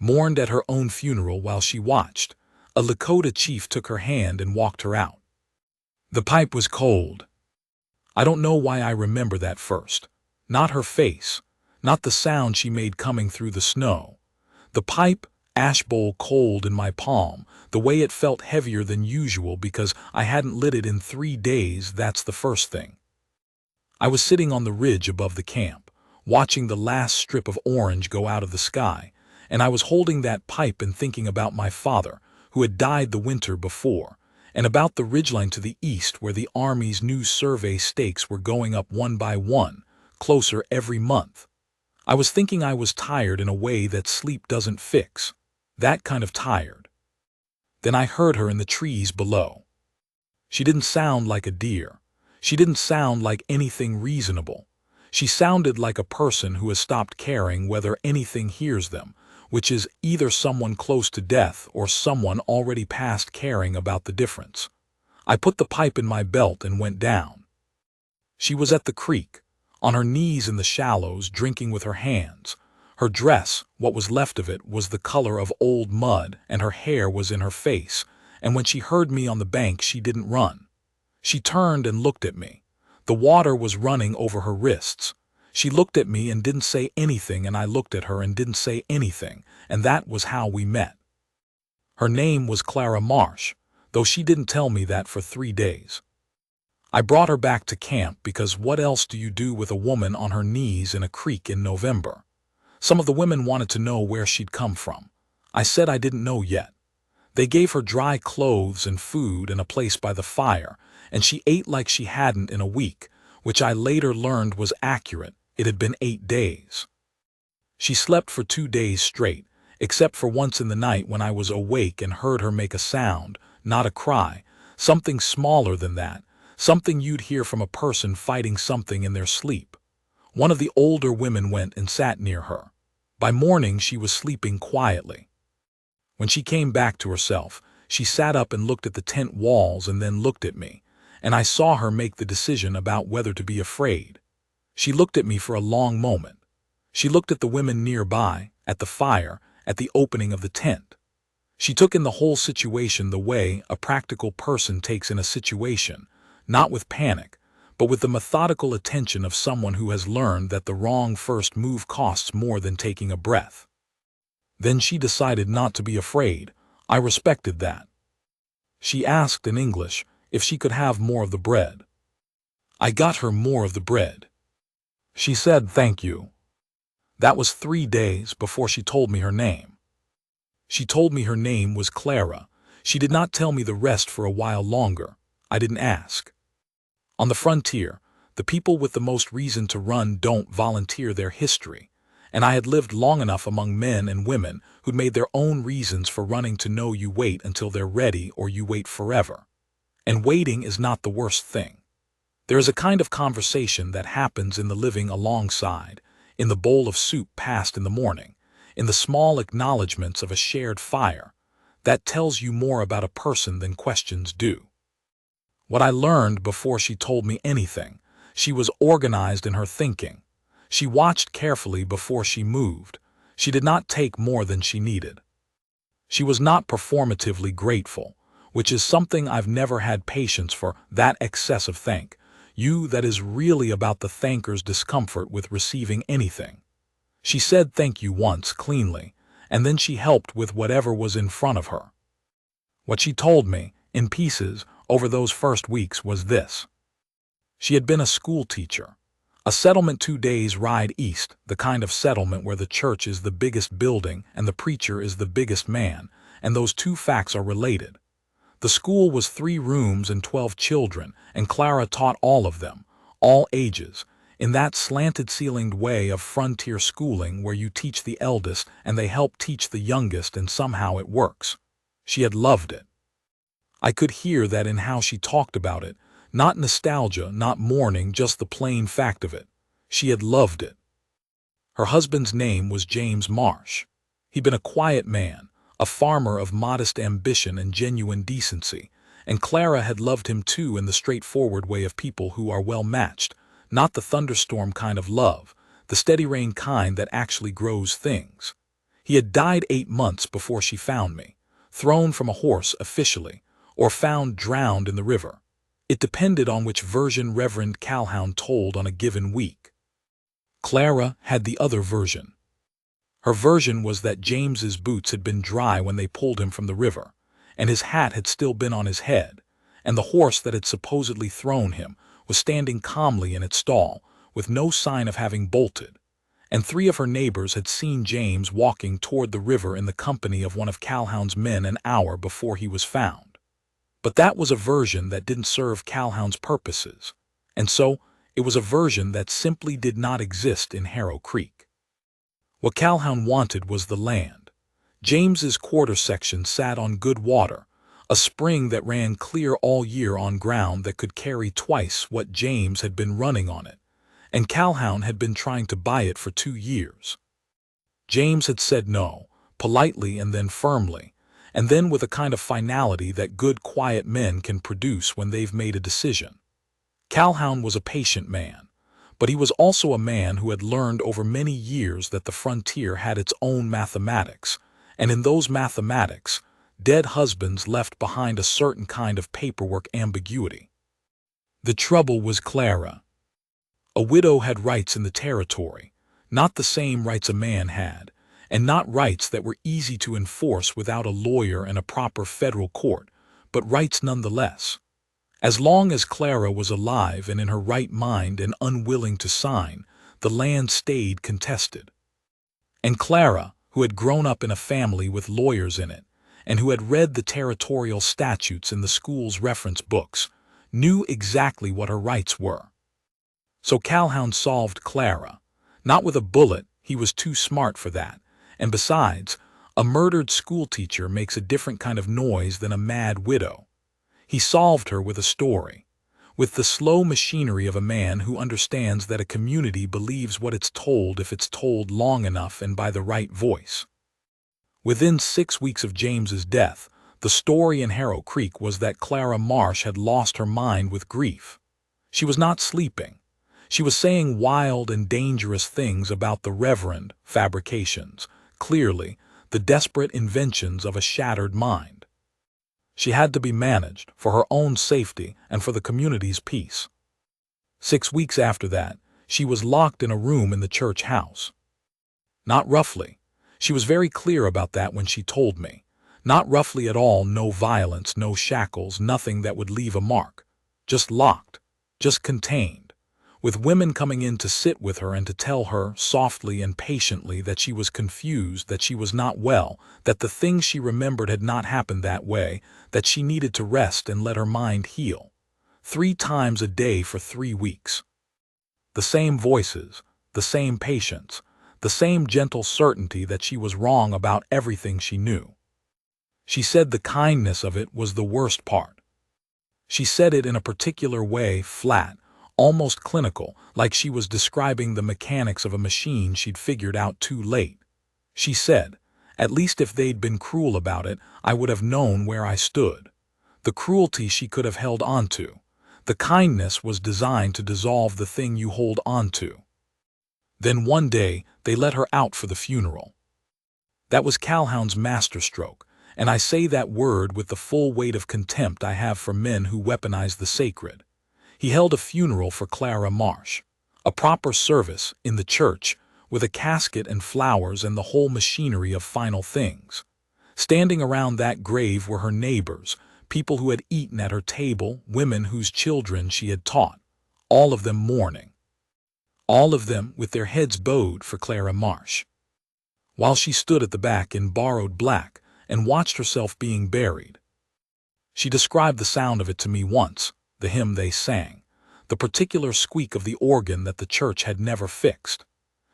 mourned at her own funeral while she watched. A Lakota chief took her hand and walked her out. The pipe was cold. I don't know why I remember that first. Not her face, not the sound she made coming through the snow. The pipe, ash bowl cold in my palm, the way it felt heavier than usual because I hadn't lit it in 3 days, that's the first thing. I was sitting on the ridge above the camp, watching the last strip of orange go out of the sky, and I was holding that pipe and thinking about my father, who had died the winter before, and about the ridgeline to the east where the Army's new survey stakes were going up one by one, closer every month. I was thinking I was tired in a way that sleep doesn't fix. That kind of tired. Then I heard her in the trees below. She didn't sound like a deer. She didn't sound like anything reasonable. She sounded like a person who has stopped caring whether anything hears them, which is either someone close to death or someone already past caring about the difference. I put the pipe in my belt and went down. She was at the creek, on her knees in the shallows, drinking with her hands. Her dress, what was left of it, was the color of old mud, and her hair was in her face, and when she heard me on the bank she didn't run. She turned and looked at me. The water was running over her wrists. She looked at me and didn't say anything, and I looked at her and didn't say anything, and that was how we met. Her name was Clara Marsh, though she didn't tell me that for 3 days. I brought her back to camp because what else do you do with a woman on her knees in a creek in November? Some of the women wanted to know where she'd come from. I said I didn't know yet. They gave her dry clothes and food and a place by the fire, and she ate like she hadn't in a week, which I later learned was accurate. It had been 8 days. She slept for 2 days straight, except for once in the night when I was awake and heard her make a sound, not a cry, something smaller than that, something you'd hear from a person fighting something in their sleep. One of the older women went and sat near her. By morning she was sleeping quietly. When she came back to herself, she sat up and looked at the tent walls and then looked at me, and I saw her make the decision about whether to be afraid. She looked at me for a long moment. She looked at the women nearby, at the fire, at the opening of the tent. She took in the whole situation the way a practical person takes in a situation, not with panic, but with the methodical attention of someone who has learned that the wrong first move costs more than taking a breath. Then she decided not to be afraid. I respected that. She asked in English if she could have more of the bread. I got her more of the bread. She said thank you. That was 3 days before she told me her name. She told me her name was Clara. She did not tell me the rest for a while longer. I didn't ask. On the frontier, the people with the most reason to run don't volunteer their history, and I had lived long enough among men and women who'd made their own reasons for running to know you wait until they're ready or you wait forever. And waiting is not the worst thing. There is a kind of conversation that happens in the living alongside, in the bowl of soup passed in the morning, in the small acknowledgments of a shared fire, that tells you more about a person than questions do. What I learned before she told me anything, she was organized in her thinking. She watched carefully before she moved. She did not take more than she needed. She was not performatively grateful, which is something I've never had patience for, that excessive thank you that is really about the thanker's discomfort with receiving anything. She said thank you once cleanly, and then she helped with whatever was in front of her. What she told me, in pieces, over those first weeks was this. She had been a school teacher. A settlement 2 days' ride east, the kind of settlement where the church is the biggest building and the preacher is the biggest man, and those two facts are related. The school was 3 rooms and 12 children, and Clara taught all of them, all ages, in that slanted-ceilinged way of frontier schooling where you teach the eldest and they help teach the youngest and somehow it works. She had loved it. I could hear that in how she talked about it, not nostalgia, not mourning, just the plain fact of it. She had loved it. Her husband's name was James Marsh. He'd been a quiet man, a farmer of modest ambition and genuine decency, and Clara had loved him too in the straightforward way of people who are well matched, not the thunderstorm kind of love, the steady rain kind that actually grows things. He had died 8 months before she found me, thrown from a horse officially, or found drowned in the river. It depended on which version Reverend Calhoun told on a given week. Clara had the other version. Her version was that James's boots had been dry when they pulled him from the river, and his hat had still been on his head, and the horse that had supposedly thrown him was standing calmly in its stall, with no sign of having bolted, and 3 of her neighbors had seen James walking toward the river in the company of one of Calhoun's men an hour before he was found. But that was a version that didn't serve Calhoun's purposes, and so it was a version that simply did not exist in Harrow Creek. What Calhoun wanted was the land. James's quarter section sat on good water, a spring that ran clear all year on ground that could carry twice what James had been running on it, and Calhoun had been trying to buy it for 2 years. James had said no, politely and then firmly, and then with a kind of finality that good, quiet men can produce when they've made a decision. Calhoun was a patient man, but he was also a man who had learned over many years that the frontier had its own mathematics, and in those mathematics, dead husbands left behind a certain kind of paperwork ambiguity. The trouble was Clara. A widow had rights in the territory, not the same rights a man had, and not rights that were easy to enforce without a lawyer and a proper federal court, but rights nonetheless. As long as Clara was alive and in her right mind and unwilling to sign, the land stayed contested. And Clara, who had grown up in a family with lawyers in it, and who had read the territorial statutes in the school's reference books, knew exactly what her rights were. So Calhoun solved Clara. Not with a bullet, he was too smart for that, and besides, a murdered schoolteacher makes a different kind of noise than a mad widow. He solved her with a story, with the slow machinery of a man who understands that a community believes what it's told if it's told long enough and by the right voice. Within 6 weeks of James's death, the story in Harrow Creek was that Clara Marsh had lost her mind with grief. She was not sleeping. She was saying wild and dangerous things about the Reverend fabrications, clearly the desperate inventions of a shattered mind. She had to be managed for her own safety and for the community's peace. 6 weeks after that, she was locked in a room in the church house. Not roughly. She was very clear about that when she told me. Not roughly at all, no violence, no shackles, nothing that would leave a mark. Just locked, just contained, with women coming in to sit with her and to tell her, softly and patiently, that she was confused, that she was not well, that the things she remembered had not happened that way, that she needed to rest and let her mind heal. 3 times a day for 3 weeks. The same voices, the same patience, the same gentle certainty that she was wrong about everything she knew. She said the kindness of it was the worst part. She said it in a particular way, flat, almost clinical, like she was describing the mechanics of a machine she'd figured out too late. She said, at least if they'd been cruel about it, I would have known where I stood. The cruelty she could have held onto. The kindness was designed to dissolve the thing you hold onto. Then one day, they let her out for the funeral. That was Calhoun's masterstroke, and I say that word with the full weight of contempt I have for men who weaponize the sacred. He held a funeral for Clara Marsh, a proper service in the church, with a casket and flowers and the whole machinery of final things. Standing around that grave were her neighbors, people who had eaten at her table, women whose children she had taught, all of them mourning. All of them with their heads bowed for Clara Marsh. While she stood at the back in borrowed black and watched herself being buried. She described the sound of it to me once, the hymn they sang, the particular squeak of the organ that the church had never fixed.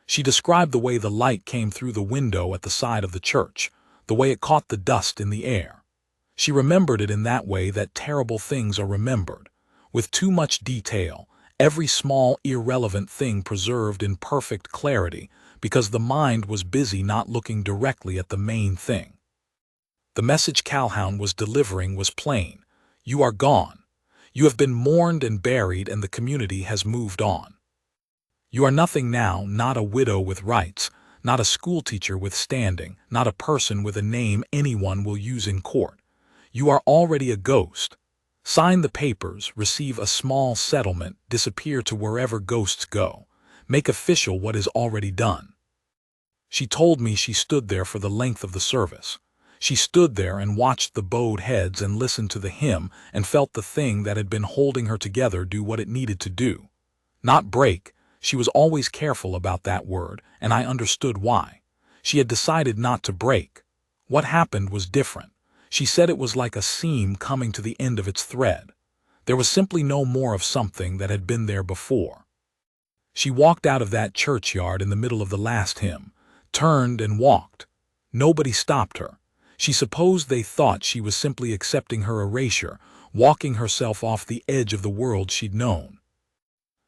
She described the way the light came through the window at the side of the church, the way it caught the dust in the air. She remembered it in that way that terrible things are remembered, with too much detail, every small irrelevant thing preserved in perfect clarity, because the mind was busy not looking directly at the main thing. The message Calhoun was delivering was plain. You are gone. You have been mourned and buried, and the community has moved on. You are nothing now, not a widow with rights, not a schoolteacher with standing, not a person with a name anyone will use in court. You are already a ghost. Sign the papers, receive a small settlement, disappear to wherever ghosts go. Make official what is already done. She told me she stood there for the length of the service. She stood there and watched the bowed heads and listened to the hymn and felt the thing that had been holding her together do what it needed to do. Not break. She was always careful about that word, and I understood why. She had decided not to break. What happened was different. She said it was like a seam coming to the end of its thread. There was simply no more of something that had been there before. She walked out of that churchyard in the middle of the last hymn, turned and walked. Nobody stopped her. She supposed they thought she was simply accepting her erasure, walking herself off the edge of the world she'd known.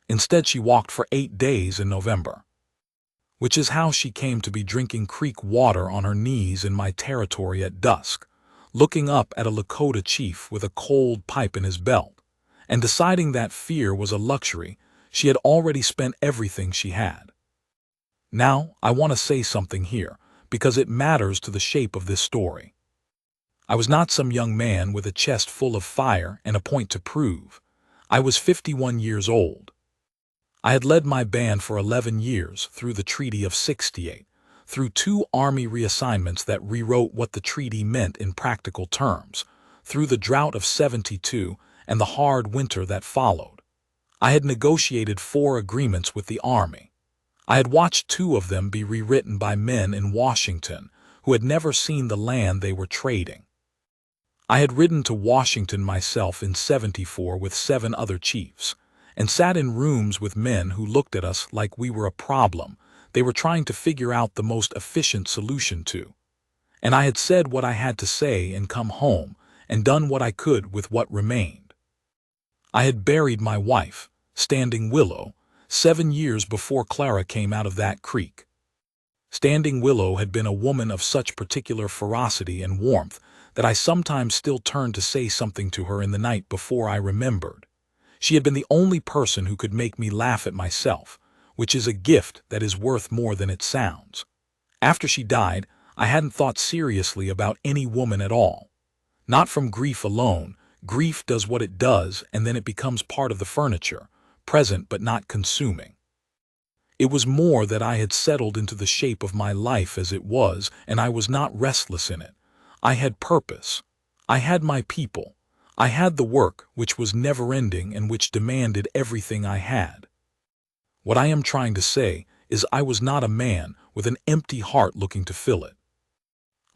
Instead, she walked for 8 days in November. Which is how she came to be drinking creek water on her knees in my territory at dusk, looking up at a Lakota chief with a cold pipe in his belt, and deciding that fear was a luxury. She had already spent everything she had. Now, I want to say something here, because it matters to the shape of this story. I was not some young man with a chest full of fire and a point to prove. I was 51 years old. I had led my band for 11 years through the Treaty of '68, through 2 Army reassignments that rewrote what the treaty meant in practical terms, through the drought of '72 and the hard winter that followed. I had negotiated 4 agreements with the Army. I had watched 2 of them be rewritten by men in Washington who had never seen the land they were trading. I had ridden to Washington myself in '74 with 7 other chiefs, and sat in rooms with men who looked at us like we were a problem they were trying to figure out the most efficient solution to. And I had said what I had to say and come home, and done what I could with what remained. I had buried my wife, Standing Willow, 7 years before Clara came out of that creek. Standing Willow had been a woman of such particular ferocity and warmth that I sometimes still turned to say something to her in the night before I remembered. She had been the only person who could make me laugh at myself, which is a gift that is worth more than it sounds. After she died, I hadn't thought seriously about any woman at all. Not from grief alone. Grief does what it does, and then it becomes part of the furniture, present but not consuming. It was more that I had settled into the shape of my life as it was, and I was not restless in it. I had purpose. I had my people. I had the work, which was never-ending and which demanded everything I had. What I am trying to say is I was not a man with an empty heart looking to fill it.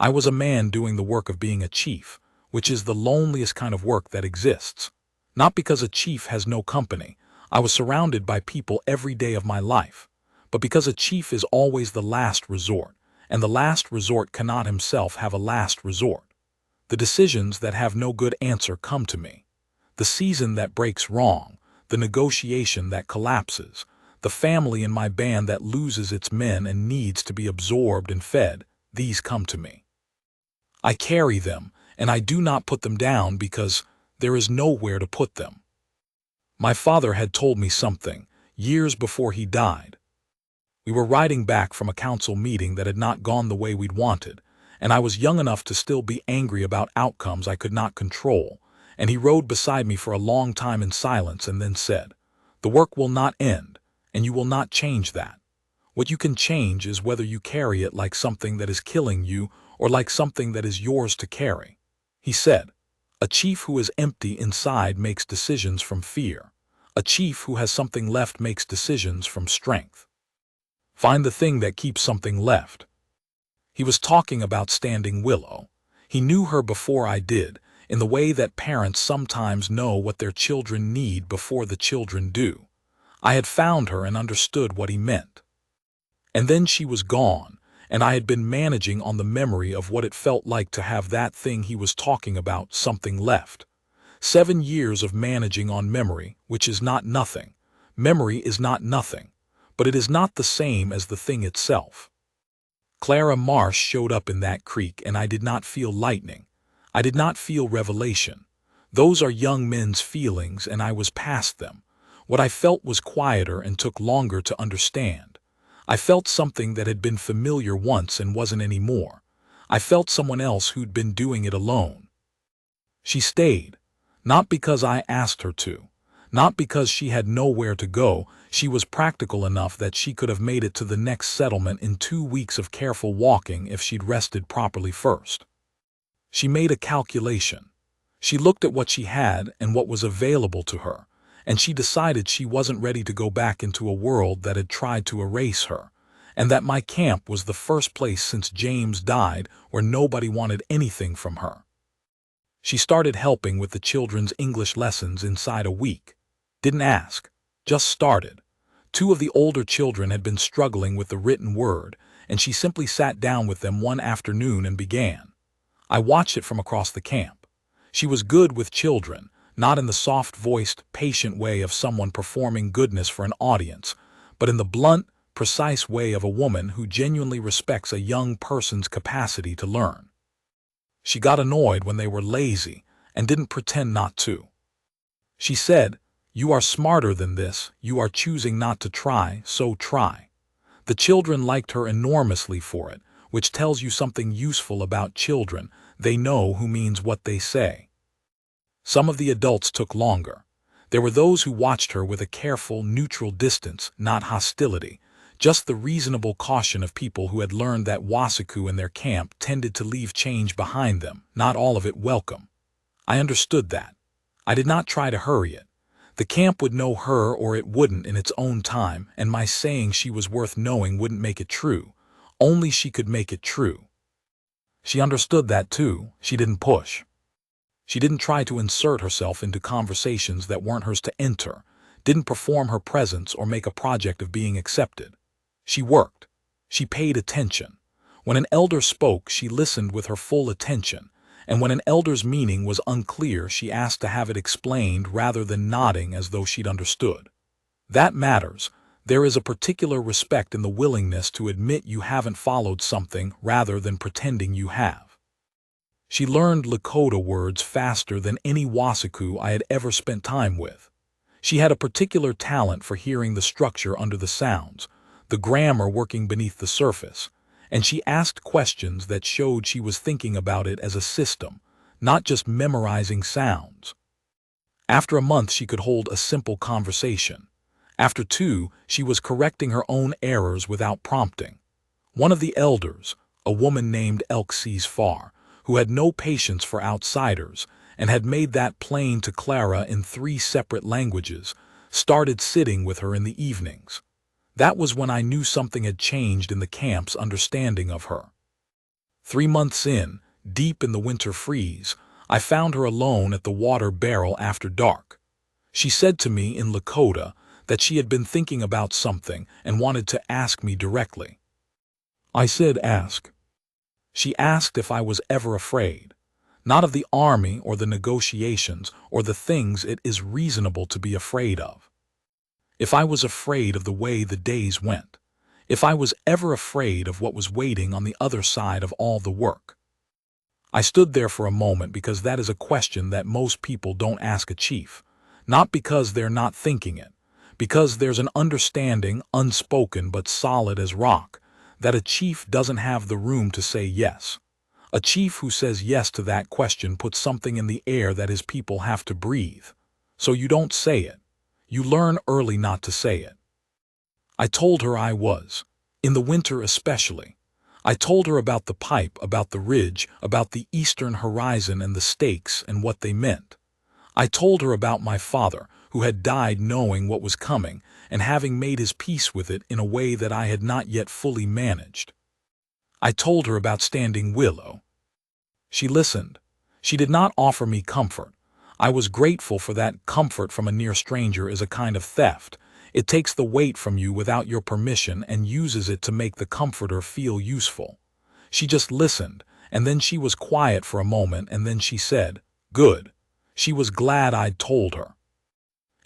I was a man doing the work of being a chief, which is the loneliest kind of work that exists. Not because a chief has no company. I was surrounded by people every day of my life, but because a chief is always the last resort, and the last resort cannot himself have a last resort. The decisions that have no good answer come to me. The season that breaks wrong, the negotiation that collapses, the family in my band that loses its men and needs to be absorbed and fed, these come to me. I carry them, and I do not put them down because there is nowhere to put them. My father had told me something, years before he died. We were riding back from a council meeting that had not gone the way we'd wanted, and I was young enough to still be angry about outcomes I could not control, and he rode beside me for a long time in silence and then said, "The work will not end, and you will not change that. What you can change is whether you carry it like something that is killing you or like something that is yours to carry." He said, "A chief who is empty inside makes decisions from fear. A chief who has something left makes decisions from strength. Find the thing that keeps something left." He was talking about Standing Willow. He knew her before I did, in the way that parents sometimes know what their children need before the children do. I had found her and understood what he meant. And then she was gone, and I had been managing on the memory of what it felt like to have that thing he was talking about, something left. 7 years of managing on memory, which is not nothing. Memory is not nothing, but it is not the same as the thing itself. Clara Marsh showed up in that creek, and I did not feel lightning. I did not feel revelation. Those are young men's feelings, and I was past them. What I felt was quieter and took longer to understand. I felt something that had been familiar once and wasn't anymore. I felt someone else who'd been doing it alone. She stayed, not because I asked her to, not because she had nowhere to go. She was practical enough that she could have made it to the next settlement in 2 weeks of careful walking if she'd rested properly first. She made a calculation. She looked at what she had and what was available to her, and she decided she wasn't ready to go back into a world that had tried to erase her, and that my camp was the first place since James died where nobody wanted anything from her. She started helping with the children's English lessons inside a week. Didn't ask, just started. 2 of the older children had been struggling with the written word, and she simply sat down with them one afternoon and began. I watched it from across the camp. She was good with children, not in the soft-voiced, patient way of someone performing goodness for an audience, but in the blunt, precise way of a woman who genuinely respects a young person's capacity to learn. She got annoyed when they were lazy and didn't pretend not to. She said, "You are smarter than this, you are choosing not to try, so try." The children liked her enormously for it, which tells you something useful about children. They know who means what they say. Some of the adults took longer. There were those who watched her with a careful, neutral distance, not hostility, just the reasonable caution of people who had learned that Wasiku and their camp tended to leave change behind them, not all of it welcome. I understood that. I did not try to hurry it. The camp would know her or it wouldn't in its own time, and my saying she was worth knowing wouldn't make it true. Only she could make it true. She understood that too. She didn't push. She didn't try to insert herself into conversations that weren't hers to enter, didn't perform her presence or make a project of being accepted. She worked. She paid attention. When an elder spoke, she listened with her full attention, and when an elder's meaning was unclear, she asked to have it explained rather than nodding as though she'd understood. That matters. There is a particular respect in the willingness to admit you haven't followed something rather than pretending you have. She learned Lakota words faster than any Wasiku I had ever spent time with. She had a particular talent for hearing the structure under the sounds, the grammar working beneath the surface, and she asked questions that showed she was thinking about it as a system, not just memorizing sounds. After a month, she could hold a simple conversation. After 2, she was correcting her own errors without prompting. One of the elders, a woman named Elxie's Far, who had no patience for outsiders and had made that plain to Clara in 3 separate languages, started sitting with her in the evenings. That was when I knew something had changed in the camp's understanding of her. 3 months in, deep in the winter freeze, I found her alone at the water barrel after dark. She said to me in Lakota that she had been thinking about something and wanted to ask me directly. I said, "Ask." She asked if I was ever afraid, not of the army or the negotiations or the things it is reasonable to be afraid of. If I was afraid of the way the days went, if I was ever afraid of what was waiting on the other side of all the work. I stood there for a moment because that is a question that most people don't ask a chief, not because they're not thinking it, because there's an understanding, unspoken but solid as rock, that a chief doesn't have the room to say yes. A chief who says yes to that question puts something in the air that his people have to breathe. So you don't say it. You learn early not to say it. I told her I was, in the winter especially. I told her about the pipe, about the ridge, about the eastern horizon and the stakes and what they meant. I told her about my father, who had died knowing what was coming and having made his peace with it in a way that I had not yet fully managed. I told her about Standing Willow. She listened. She did not offer me comfort. I was grateful for that. Comfort from a near stranger is a kind of theft. It takes the weight from you without your permission and uses it to make the comforter feel useful. She just listened, and then she was quiet for a moment, and then she said, "Good." She was glad I'd told her.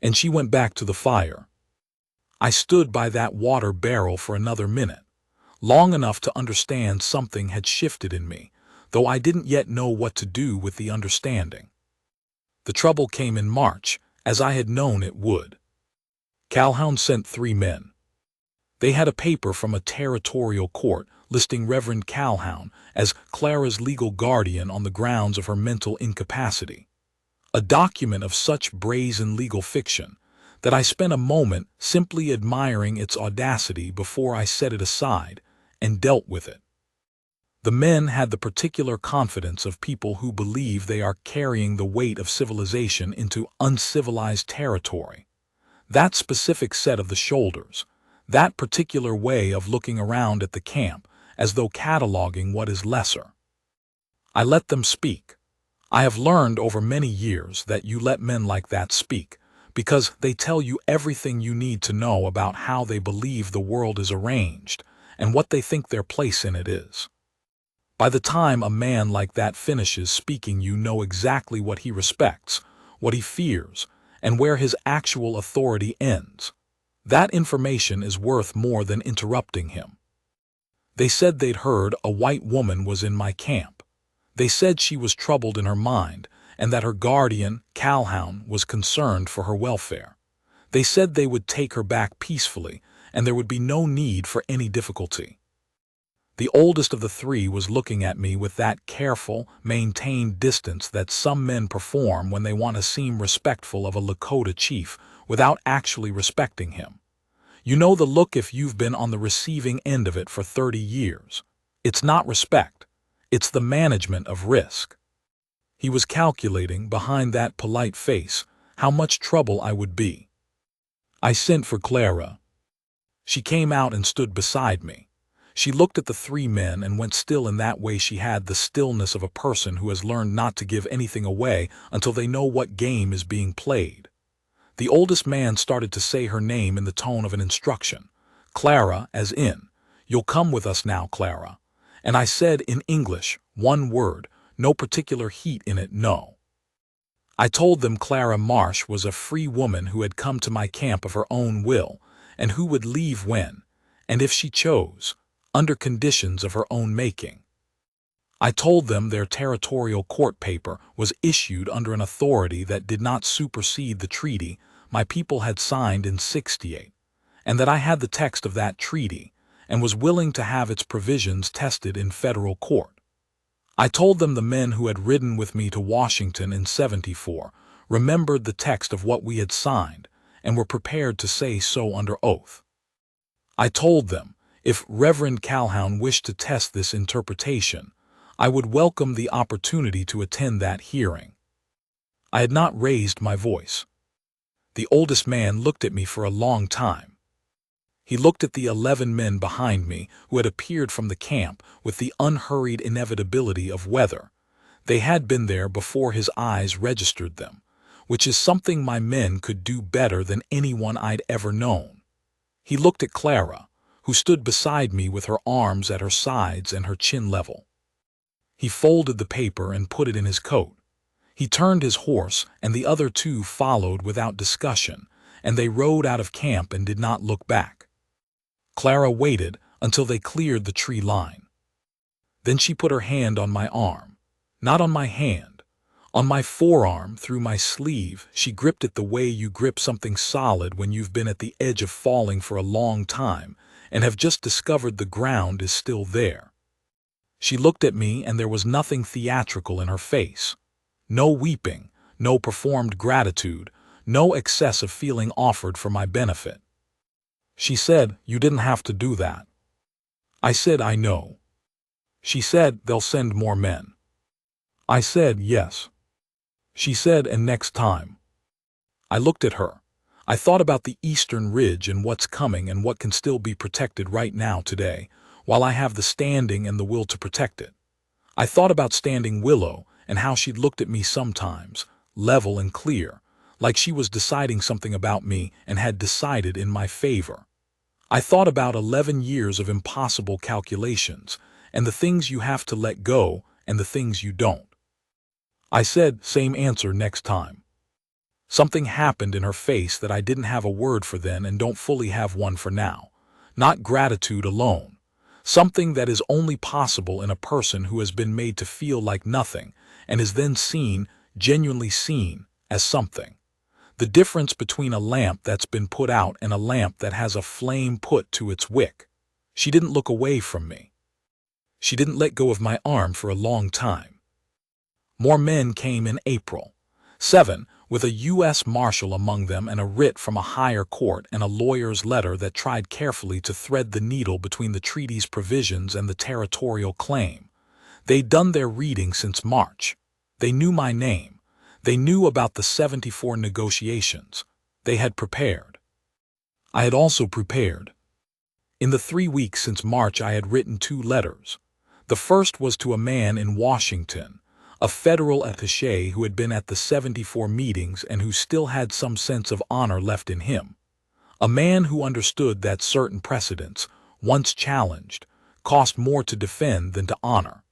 And she went back to the fire. I stood by that water barrel for another minute, long enough to understand something had shifted in me, though I didn't yet know what to do with the understanding. The trouble came in March, as I had known it would. Calhoun sent 3 men. They had a paper from a territorial court listing Reverend Calhoun as Clara's legal guardian on the grounds of her mental incapacity. A document of such brazen legal fiction that I spent a moment simply admiring its audacity before I set it aside and dealt with it. The men had the particular confidence of people who believe they are carrying the weight of civilization into uncivilized territory. That specific set of the shoulders, that particular way of looking around at the camp as though cataloging what is lesser. I let them speak. I have learned over many years that you let men like that speak because they tell you everything you need to know about how they believe the world is arranged and what they think their place in it is. By the time a man like that finishes speaking, you know exactly what he respects, what he fears, and where his actual authority ends. That information is worth more than interrupting him. They said they'd heard a white woman was in my camp. They said she was troubled in her mind and that her guardian, Calhoun, was concerned for her welfare. They said they would take her back peacefully and there would be no need for any difficulty. The oldest of the three was looking at me with that careful, maintained distance that some men perform when they want to seem respectful of a Lakota chief without actually respecting him. You know the look if you've been on the receiving end of it for 30 years. It's not respect. It's the management of risk. He was calculating, behind that polite face, how much trouble I would be. I sent for Clara. She came out and stood beside me. She looked at the three men and went still in that way she had the stillness of a person who has learned not to give anything away until they know what game is being played. The oldest man started to say her name in the tone of an instruction. Clara, as in, "You'll come with us now, Clara." And I said in English, one word, no particular heat in it, no. I told them Clara Marsh was a free woman who had come to my camp of her own will, and who would leave when, and if she chose, under conditions of her own making. I told them their territorial court paper was issued under an authority that did not supersede the treaty my people had signed in '68, and that I had the text of that treaty and was willing to have its provisions tested in federal court. I told them the men who had ridden with me to Washington in '74 remembered the text of what we had signed and were prepared to say so under oath. I told them, if Reverend Calhoun wished to test this interpretation, I would welcome the opportunity to attend that hearing. I had not raised my voice. The oldest man looked at me for a long time. He looked at the 11 men behind me who had appeared from the camp with the unhurried inevitability of weather. They had been there before his eyes registered them, which is something my men could do better than anyone I'd ever known. He looked at Clara, who stood beside me with her arms at her sides and her chin level. He folded the paper and put it in his coat. He turned his horse, and the other two followed without discussion, and they rode out of camp and did not look back. Clara waited until they cleared the tree line. Then she put her hand on my arm, not on my hand, on my forearm through my sleeve. She gripped it the way you grip something solid when you've been at the edge of falling for a long time and have just discovered the ground is still there. She looked at me and there was nothing theatrical in her face. No weeping, no performed gratitude, no excess of feeling offered for my benefit. She said, "You didn't have to do that." I said, "I know." She said, "They'll send more men." I said, "Yes." She said, "And next time." I looked at her. I thought about the Eastern Ridge and what's coming and what can still be protected right now today, while I have the standing and the will to protect it. I thought about Standing Willow and how she'd looked at me sometimes, level and clear, like she was deciding something about me and had decided in my favor. I thought about 11 years of impossible calculations and the things you have to let go and the things you don't. I said, "Same answer next time." Something happened in her face that I didn't have a word for then and don't fully have one for now. Not gratitude alone. Something that is only possible in a person who has been made to feel like nothing and is then seen, genuinely seen, as something. The difference between a lamp that's been put out and a lamp that has a flame put to its wick. She didn't look away from me. She didn't let go of my arm for a long time. More men came in April. 7, with a U.S. Marshal among them and a writ from a higher court and a lawyer's letter that tried carefully to thread the needle between the treaty's provisions and the territorial claim. They'd done their reading since March. They knew my name. They knew about the 74 negotiations. They had prepared. I had also prepared. In the 3 weeks since March I had written 2 letters. The first was to a man in Washington, a federal attaché who had been at the 74 meetings and who still had some sense of honor left in him. A man who understood that certain precedents, once challenged, cost more to defend than to honor.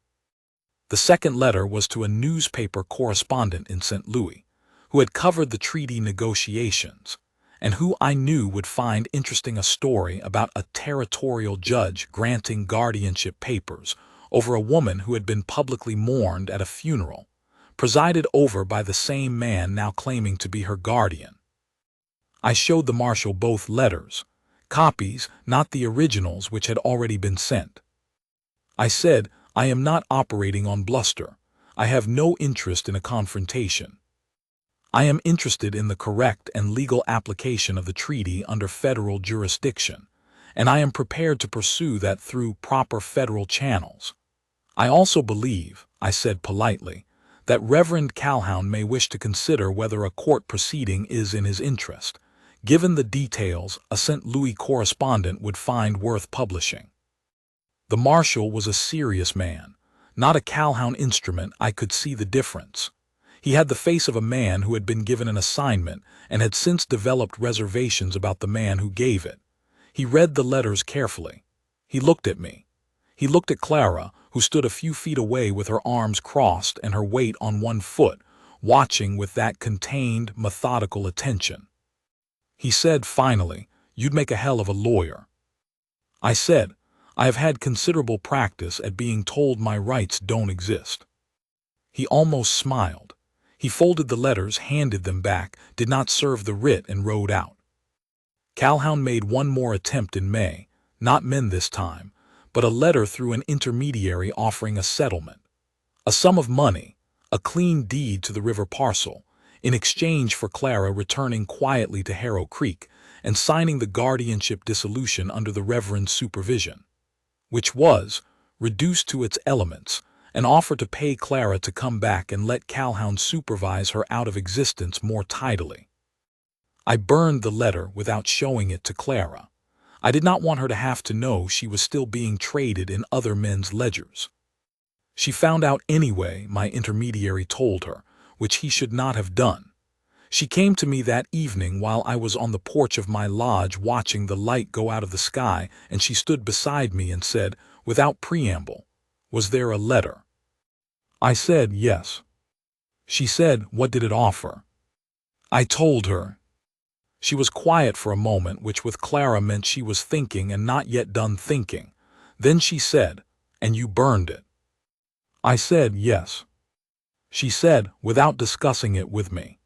The second letter was to a newspaper correspondent in St. Louis, who had covered the treaty negotiations, and who I knew would find interesting a story about a territorial judge granting guardianship papers over a woman who had been publicly mourned at a funeral, presided over by the same man now claiming to be her guardian. I showed the marshal both letters, copies, not the originals which had already been sent. I said, I am not operating on bluster. I have no interest in a confrontation. I am interested in the correct and legal application of the treaty under federal jurisdiction, and I am prepared to pursue that through proper federal channels. I also believe, I said politely, that Reverend Calhoun may wish to consider whether a court proceeding is in his interest, given the details a St. Louis correspondent would find worth publishing. The marshal was a serious man, not a Calhoun instrument. I could see the difference. He had the face of a man who had been given an assignment and had since developed reservations about the man who gave it. He read the letters carefully. He looked at me. He looked at Clara, who stood a few feet away with her arms crossed and her weight on one foot, watching with that contained, methodical attention. He said finally, "You'd make a hell of a lawyer." I said, "I have had considerable practice at being told my rights don't exist." He almost smiled. He folded the letters, handed them back, did not serve the writ, and rode out. Calhoun made one more attempt in May, not men this time, but a letter through an intermediary offering a settlement, a sum of money, a clean deed to the river parcel, in exchange for Clara returning quietly to Harrow Creek and signing the guardianship dissolution under the Reverend's supervision, which was, reduced to its elements, an offer to pay Clara to come back and let Calhoun supervise her out of existence more tidily. I burned the letter without showing it to Clara. I did not want her to have to know she was still being traded in other men's ledgers. She found out anyway, my intermediary told her, which he should not have done. She came to me that evening while I was on the porch of my lodge watching the light go out of the sky, and she stood beside me and said, without preamble, "Was there a letter?" I said, "Yes." She said, "What did it offer?" I told her. She was quiet for a moment, which with Clara meant she was thinking and not yet done thinking. Then she said, "And you burned it?" I said, "Yes." She said, "Without discussing it with me?"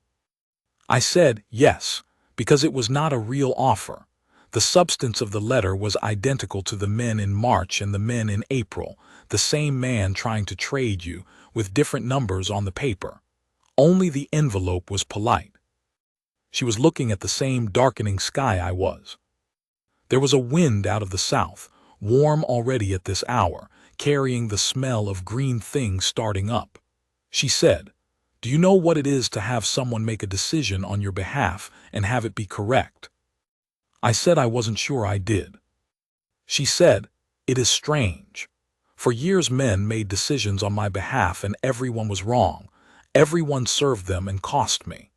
I said, "Yes, because it was not a real offer. The substance of the letter was identical to the men in March and the men in April, the same man trying to trade you, with different numbers on the paper. Only the envelope was polite." She was looking at the same darkening sky I was. There was a wind out of the south, warm already at this hour, carrying the smell of green things starting up. She said, "Do you know what it is to have someone make a decision on your behalf and have it be correct?" I said I wasn't sure I did. She said, "It is strange. For years men made decisions on my behalf and everyone was wrong. Everyone served them and cost me.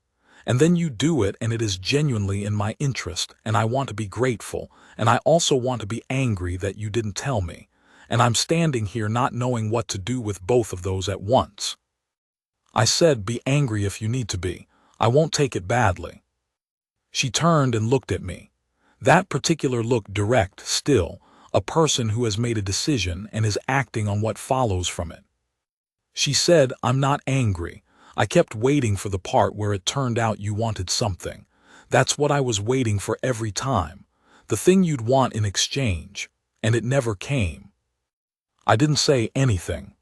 And then you do it and it is genuinely in my interest, and I want to be grateful, and I also want to be angry that you didn't tell me, and I'm standing here not knowing what to do with both of those at once." I said, "Be angry if you need to be. I won't take it badly." She turned and looked at me. That particular look, direct, still, a person who has made a decision and is acting on what follows from it. She said, "I'm not angry. I kept waiting for the part where it turned out you wanted something. That's what I was waiting for every time. The thing you'd want in exchange. And it never came. I didn't say anything.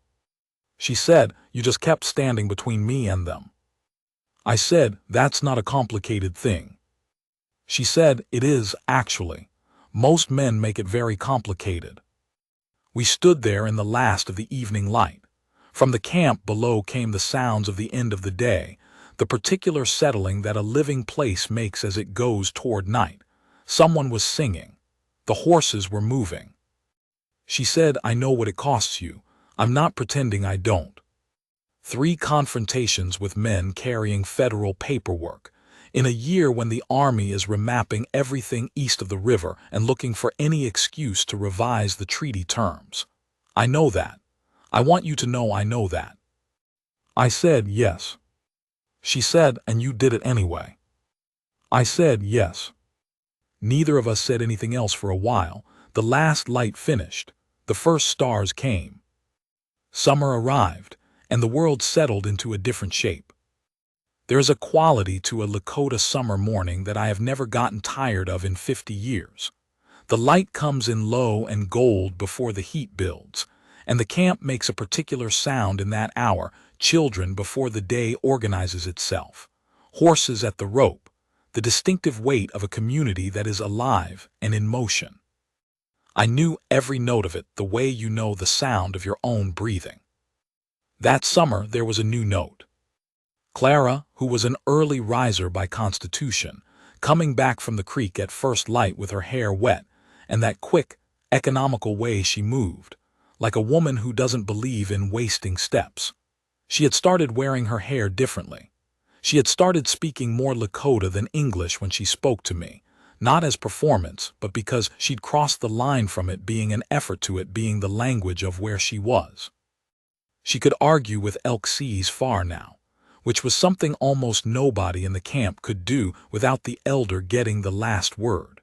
She said, you just kept standing between me and them. I said, that's not a complicated thing. She said, it is, actually. Most men make it very complicated. We stood there in the last of the evening light. From the camp below came the sounds of the end of the day, the particular settling that a living place makes as it goes toward night. Someone was singing. The horses were moving. She said, I know what it costs you. I'm not pretending I don't. 3 confrontations with men carrying federal paperwork. In a year when the Army is remapping everything east of the river and looking for any excuse to revise the treaty terms. I know that. I want you to know I know that. I said, yes. She said, and you did it anyway. I said, yes. Neither of us said anything else for a while. The last light finished. The first stars came. Summer arrived, and the world settled into a different shape. There is a quality to a Lakota summer morning that I have never gotten tired of in 50 years. The light comes in low and gold before the heat builds, and the camp makes a particular sound in that hour, children before the day organizes itself, horses at the rope, the distinctive weight of a community that is alive and in motion. I knew every note of it the way you know the sound of your own breathing. That summer there was a new note. Clara, who was an early riser by constitution, coming back from the creek at first light with her hair wet, and that quick, economical way she moved, like a woman who doesn't believe in wasting steps. She had started wearing her hair differently. She had started speaking more Lakota than English when she spoke to me, not as performance, but because she'd crossed the line from it being an effort to it being the language of where she was. She could argue with Elk C's far now, which was something almost nobody in the camp could do without the elder getting the last word.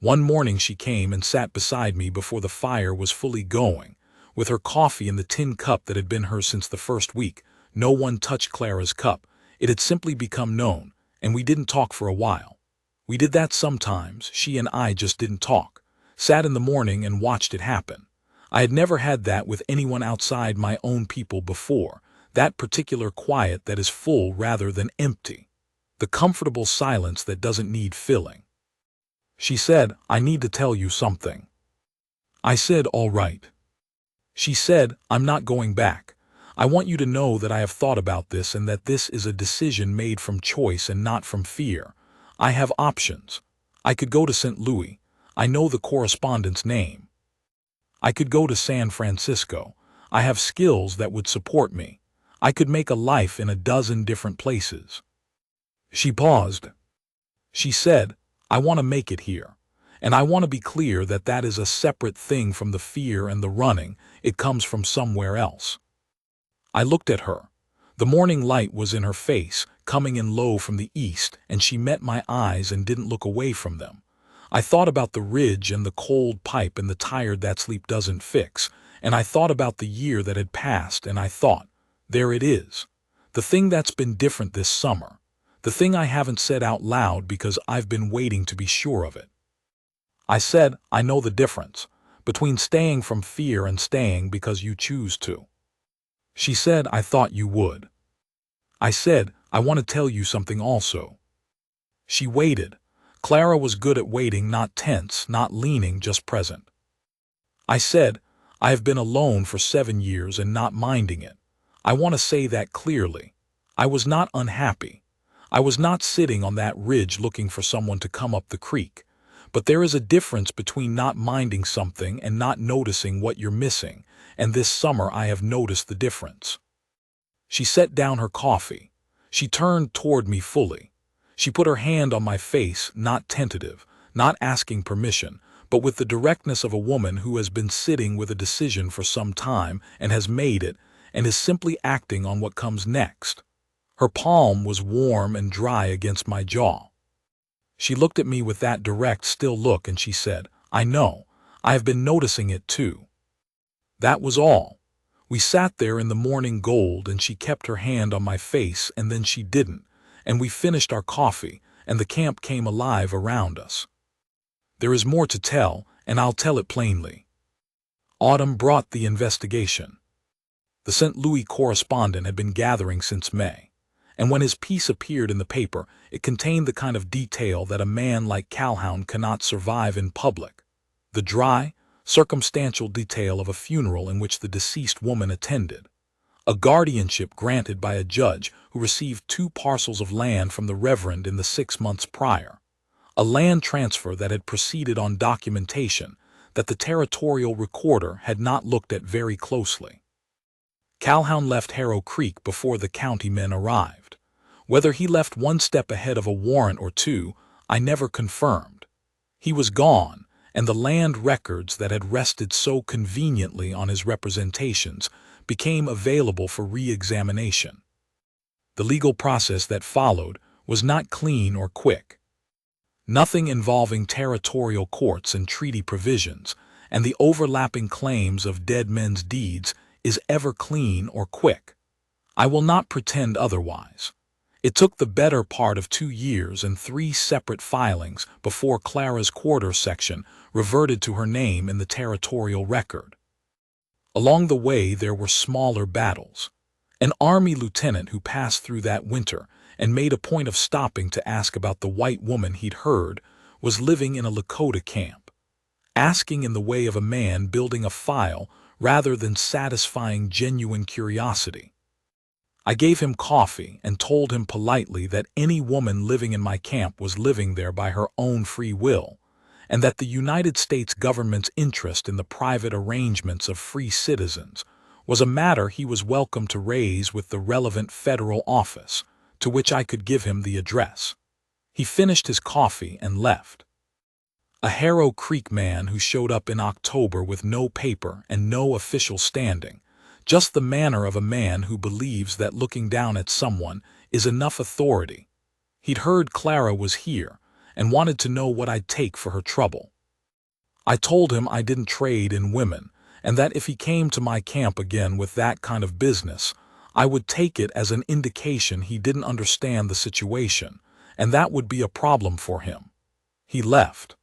One morning she came and sat beside me before the fire was fully going, with her coffee in the tin cup that had been hers since the first week. No one touched Clara's cup. It had simply become known, and we didn't talk for a while. We did that sometimes, she and I just didn't talk, sat in the morning and watched it happen. I had never had that with anyone outside my own people before, that particular quiet that is full rather than empty, the comfortable silence that doesn't need filling. She said, I need to tell you something. I said, all right. She said, I'm not going back. I want you to know that I have thought about this and that this is a decision made from choice and not from fear. I have options. I could go to St. Louis. I know the correspondent's name. I could go to San Francisco. I have skills that would support me. I could make a life in a dozen different places. She paused. She said, I want to make it here. And I want to be clear that that is a separate thing from the fear and the running. It comes from somewhere else. I looked at her. The morning light was in her face, coming in low from the east, and she met my eyes and didn't look away from them. I thought about the ridge and the cold pipe and the tired that sleep doesn't fix, and I thought about the year that had passed, and I thought, there it is. The thing that's been different this summer. The thing I haven't said out loud because I've been waiting to be sure of it. I said, I know the difference between staying from fear and staying because you choose to. She said, I thought you would. I said, I want to tell you something also. She waited. Clara was good at waiting, not tense, not leaning, just present. I said, I have been alone for 7 years and not minding it. I want to say that clearly. I was not unhappy. I was not sitting on that ridge looking for someone to come up the creek. But there is a difference between not minding something and not noticing what you're missing, and this summer I have noticed the difference. She set down her coffee. She turned toward me fully. She put her hand on my face, not tentative, not asking permission, but with the directness of a woman who has been sitting with a decision for some time and has made it, and is simply acting on what comes next. Her palm was warm and dry against my jaw. She looked at me with that direct, still look, and she said, I know. I have been noticing it too. That was all. We sat there in the morning gold, and she kept her hand on my face and then she didn't, and we finished our coffee, and the camp came alive around us. There is more to tell, and I'll tell it plainly. Autumn brought the investigation. The St. Louis correspondent had been gathering since May, and when his piece appeared in the paper, it contained the kind of detail that a man like Calhoun cannot survive in public. The dry, circumstantial detail of a funeral in which the deceased woman attended, a guardianship granted by a judge who received 2 parcels of land from the Reverend in the 6 months prior, a land transfer that had proceeded on documentation that the territorial recorder had not looked at very closely. Calhoun left Harrow Creek before the county men arrived. Whether he left 1 step ahead of a warrant or 2, I never confirmed. He was gone, and the land records that had rested so conveniently on his representations became available for re-examination. The legal process that followed was not clean or quick. Nothing involving territorial courts and treaty provisions and the overlapping claims of dead men's deeds is ever clean or quick. I will not pretend otherwise. It took the better part of 2 years and 3 separate filings before Clara's quarter section reverted to her name in the territorial record. Along the way there were smaller battles. An Army lieutenant who passed through that winter and made a point of stopping to ask about the white woman he'd heard was living in a Lakota camp, asking in the way of a man building a file rather than satisfying genuine curiosity. I gave him coffee and told him politely that any woman living in my camp was living there by her own free will, and that the United States government's interest in the private arrangements of free citizens was a matter he was welcome to raise with the relevant federal office, to which I could give him the address. He finished his coffee and left. A Harrow Creek man who showed up in October with no paper and no official standing, just the manner of a man who believes that looking down at someone is enough authority. He'd heard Clara was here and wanted to know what I'd take for her trouble. I told him I didn't trade in women, and that if he came to my camp again with that kind of business, I would take it as an indication he didn't understand the situation, and that would be a problem for him. He left.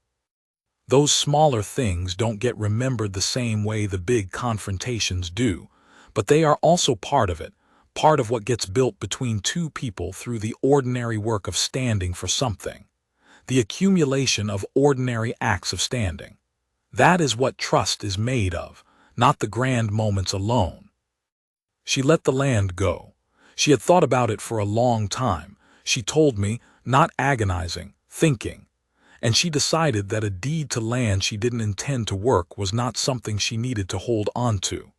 Those smaller things don't get remembered the same way the big confrontations do, but they are also part of it, part of what gets built between 2 people through the ordinary work of standing for something, the accumulation of ordinary acts of standing. That is what trust is made of, not the grand moments alone. She let the land go. She had thought about it for a long time, she told me, not agonizing, thinking. And she decided that a deed to land she didn't intend to work was not something she needed to hold on to.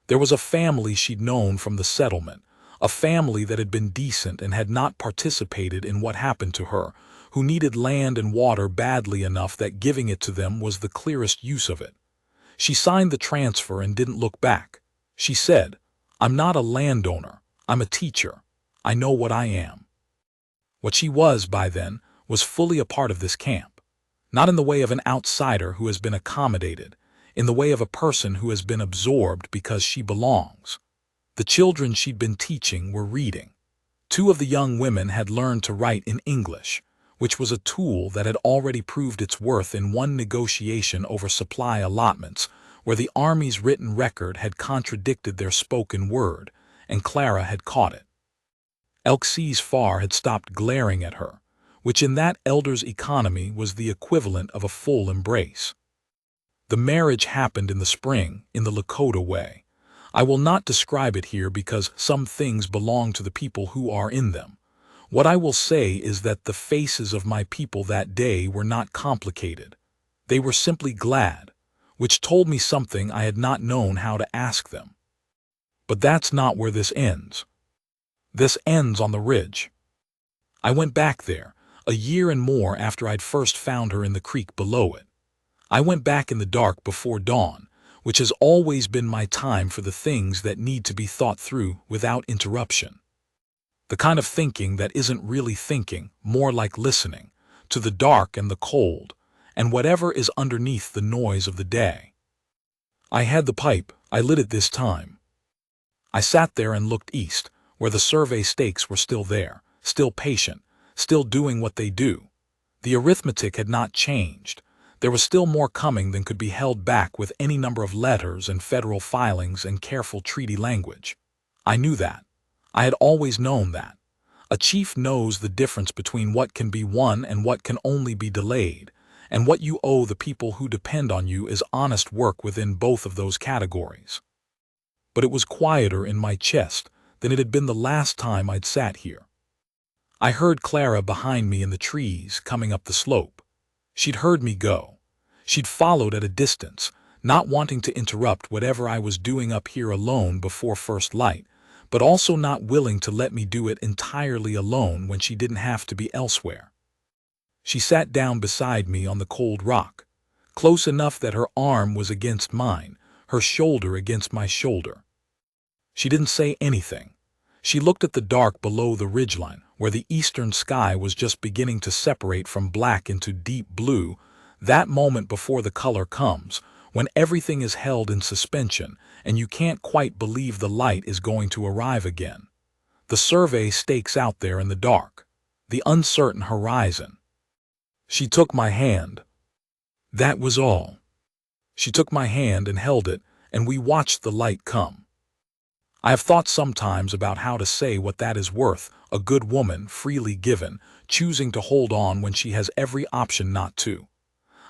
There was a family she'd known from the settlement, a family that had been decent and had not participated in what happened to her, who needed land and water badly enough that giving it to them was the clearest use of it. She signed the transfer and didn't look back. She said, "I'm not a landowner, I'm a teacher. I know what I am." What she was by then was fully a part of this camp, not in the way of an outsider who has been accommodated, in the way of a person who has been absorbed because she belongs. The children she'd been teaching were reading. 2 of the young women had learned to write in English, which was a tool that had already proved its worth in one negotiation over supply allotments, where the Army's written record had contradicted their spoken word, and Clara had caught it. Elxie's Farr had stopped glaring at her, which in that elder's economy was the equivalent of a full embrace. The marriage happened in the spring, in the Lakota way. I will not describe it here because some things belong to the people who are in them. What I will say is that the faces of my people that day were not complicated. They were simply glad, which told me something I had not known how to ask them. But that's not where this ends. This ends on the ridge. I went back there, a year and more after I'd first found her in the creek below it. I went back in the dark before dawn, which has always been my time for the things that need to be thought through without interruption. The kind of thinking that isn't really thinking, more like listening, to the dark and the cold, and whatever is underneath the noise of the day. I had the pipe, I lit it this time. I sat there and looked east, where the survey stakes were still there, still patient, still doing what they do. The arithmetic had not changed. There was still more coming than could be held back with any number of letters and federal filings and careful treaty language. I knew that. I had always known that. A chief knows the difference between what can be won and what can only be delayed, and what you owe the people who depend on you is honest work within both of those categories. But it was quieter in my chest than it had been the last time I'd sat here. I heard Clara behind me in the trees coming up the slope. She'd heard me go. She'd followed at a distance, not wanting to interrupt whatever I was doing up here alone before first light, but also not willing to let me do it entirely alone when she didn't have to be elsewhere. She sat down beside me on the cold rock, close enough that her arm was against mine, her shoulder against my shoulder. She didn't say anything. She looked at the dark below the ridgeline, where the eastern sky was just beginning to separate from black into deep blue, that moment before the color comes, when everything is held in suspension and you can't quite believe the light is going to arrive again. The survey stakes out there in the dark, the uncertain horizon. She took my hand. That was all. She took my hand and held it, and we watched the light come. I have thought sometimes about how to say what that is worth, a good woman, freely given, choosing to hold on when she has every option not to.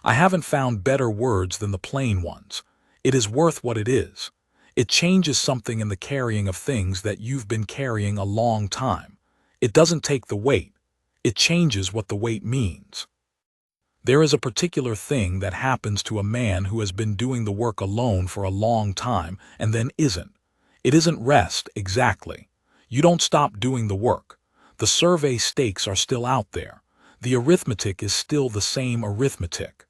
I haven't found better words than the plain ones. It is worth what it is. It changes something in the carrying of things that you've been carrying a long time. It doesn't take the weight. It changes what the weight means. There is a particular thing that happens to a man who has been doing the work alone for a long time and then isn't. It isn't rest, exactly. You don't stop doing the work. The survey stakes are still out there. The arithmetic is still the same arithmetic.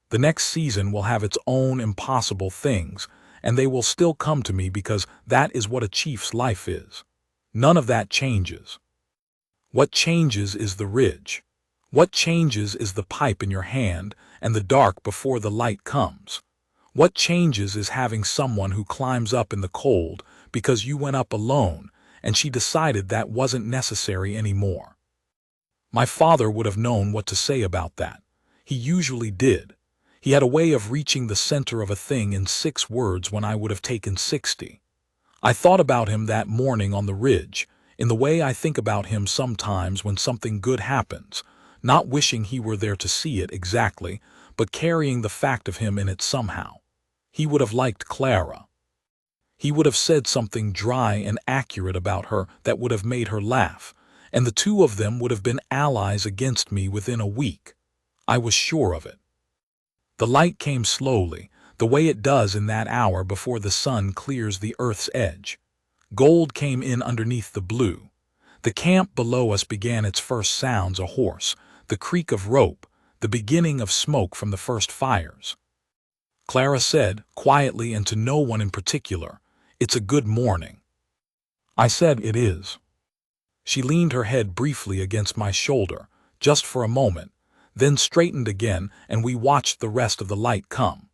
The next season will have its own impossible things, and they will still come to me because that is what a chief's life is. None of that changes. What changes is the ridge. What changes is the pipe in your hand and the dark before the light comes. What changes is having someone who climbs up in the cold because you went up alone and she decided that wasn't necessary anymore. My father would have known what to say about that. He usually did. He had a way of reaching the center of a thing in 6 words when I would have taken 60. I thought about him that morning on the ridge, in the way I think about him sometimes when something good happens, not wishing he were there to see it exactly, but carrying the fact of him in it somehow. He would have liked Clara. He would have said something dry and accurate about her that would have made her laugh, and the two of them would have been allies against me within a week. I was sure of it. The light came slowly, the way it does in that hour before the sun clears the earth's edge. Gold came in underneath the blue. The camp below us began its first sounds, a horse, the creak of rope, the beginning of smoke from the first fires. Clara said, quietly and to no one in particular, "It's a good morning." I said, "It is." She leaned her head briefly against my shoulder, just for a moment, then straightened again, and we watched the rest of the light come.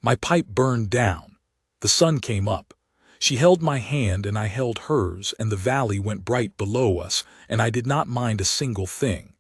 My pipe burned down. The sun came up. She held my hand and I held hers, and the valley went bright below us, and I did not mind a single thing.